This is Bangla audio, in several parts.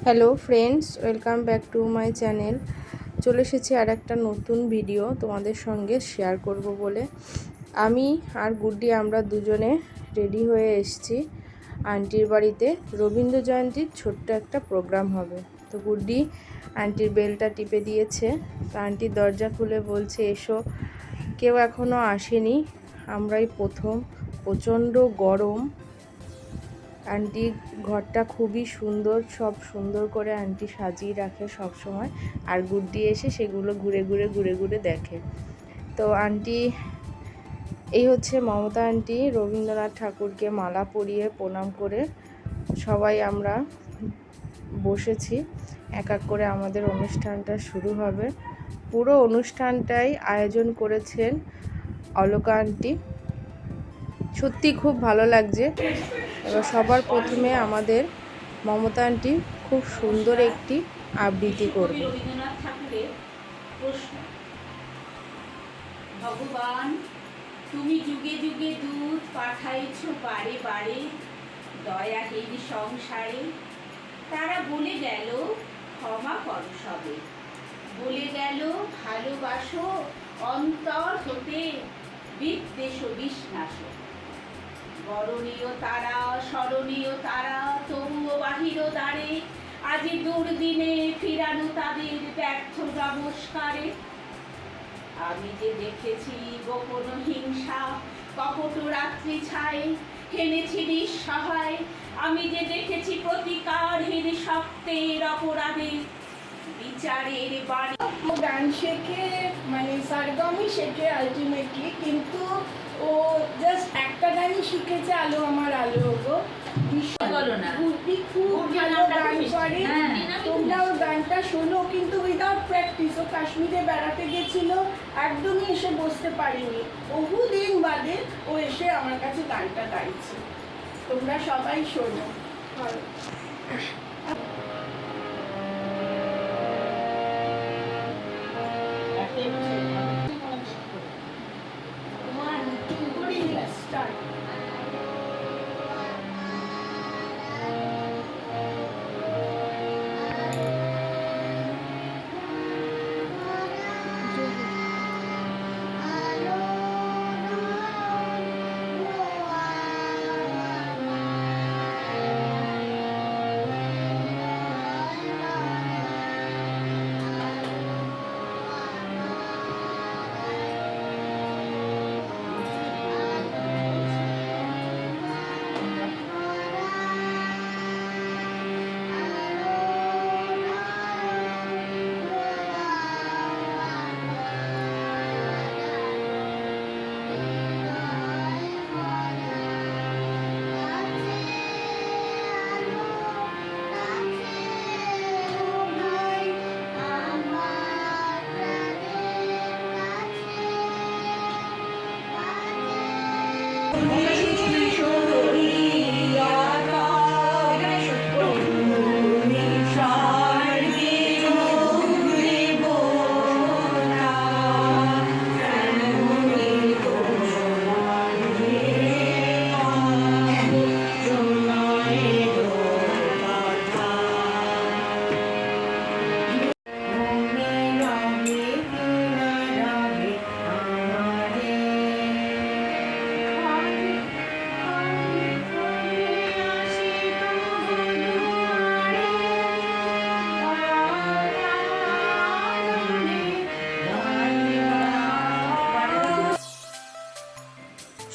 Hello friends, welcome back to my channel. চলে এসেছি আর একটা নতুন ভিডিও তোমাদের সঙ্গে শেয়ার করব বলে। আমি আর গুড্ডি আমরা দুজনে রেডি হয়ে এসেছি আন্টির বাড়িতে। রবীন্দ্র জয়ন্তীর ছোট্ট একটা প্রোগ্রাম হবে। তো গুড্ডি আন্টির বেলটা টিপে দিয়েছে। তো আন্টির দরজা খুলে বলছে, এসো, কেউ এখনও আসেনি, আমরাই প্রথম। প্রচণ্ড গরম। আন্টি ঘরটা খুবই সুন্দর, সব সুন্দর করে আন্টি সাজিয়ে রাখে সব সময়। আর গুড্ডি এসে সেগুলো ঘুরে ঘুরে দেখে। তো আন্টি, এই হচ্ছে মমতা আন্টি, রবীন্দ্রনাথ ঠাকুরকে মালা পরিয়ে প্রণাম করে সবাই আমরা বসেছি। এক এক করে আমাদের অনুষ্ঠানটা শুরু হবে। পুরো অনুষ্ঠানটাই আয়োজন করেছেন অলকা আন্টি। সত্যি খুব ভালো লাগছে। এবার সবার প্রথমে আমাদের মমতা আন্টি খুব সুন্দর একটি আবৃত্তি করবে। রবীন্দ্রনাথ ঠাকুরের প্রশ্ন: ভগবান, তুমি যুগে যুগে দূত পাঠাইছ বারে বারে দয়াহীন সংসারে। তারা বলে গেল ক্ষমা কর সবে, বলে গেল ভালোবাসো অন্তর হতে বিদ্বেষ বিষ্ণাস। বরণীয় তারা স্মরণীয় তারা তবুও বাহির দ্বারে, আজি দুর্দিনে ফিরানো তাদের ব্যর্থ নমস্কারে। আমি যে দেখেছি গোপন হিংসা কপট রাত্রি ছায়, হেনেছি নিঃসহায়। আমি যে দেখেছি প্রতিকারহীন শক্তের অপরাধে বিচারের বাণী। গান শেখে, মানে সারগমই শেখে আলটিমেটলি, কিন্তু ও জাস্ট একটা গানই শিখেছে, আলো আমার আলো গো। গুড্ডি খুব ভালো গান করে। তোমরা ওর গানটা শোনো, কিন্তু উইদাউট প্র্যাকটিস। ও কাশ্মীরে বেড়াতে গেছিল, একদমই এসে বসতে পারিনি। বহুদিন বাদে ও এসে আমার কাছে গানটা গাইছে। তোমরা সবাই শোনো। ভালো। Start.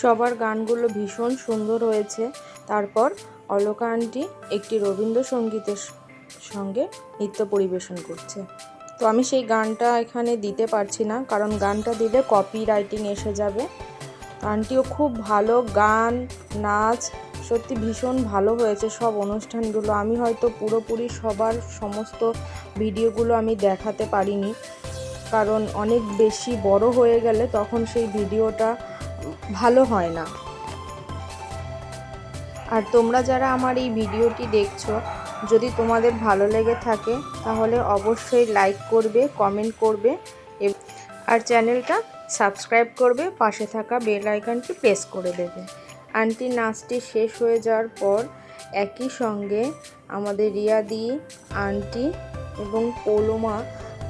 সবার গানগুলো ভীষণ সুন্দর হয়েছে। তারপর অলকা আন্টি একটি রবীন্দ্রসঙ্গীতের সঙ্গে নৃত্য পরিবেশন করছে। তো আমি সেই গানটা এখানে দিতে পারছি না, কারণ গানটা দিলে কপিরাইটিং এসে যাবে। আন্টিও খুব ভালো গান, নাচ, সত্যি ভীষণ ভালো হয়েছে সব অনুষ্ঠানগুলো। আমি হয়তো পুরোপুরি সবার সমস্ত ভিডিওগুলো আমি দেখাতে পারিনি, কারণ অনেক বেশি বড় হয়ে গেলে তখন সেই ভিডিওটা ভালো হয় না। আর তোমরা যারা আমার এই ভিডিওটি দেখছো, যদি তোমাদের ভালো লেগে থাকে তাহলে অবশ্যই লাইক করবে, কমেন্ট করবে আর চ্যানেলটা সাবস্ক্রাইব করবে। পাশে থাকা বেল আইকনটি প্রেস করে দেবে। আন্টির নাচটি শেষ হয়ে যাওয়ার পর একই সঙ্গে আমাদের রিয়াদি আন্টি এবং পৌলমা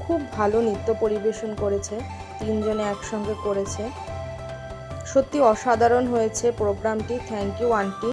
খুব ভালো নৃত্য পরিবেশন করেছে, তিনজনে একসঙ্গে করেছে। সত্যি অসাধারণ হয়েছে প্রোগ্রামটি। Thank you aunty.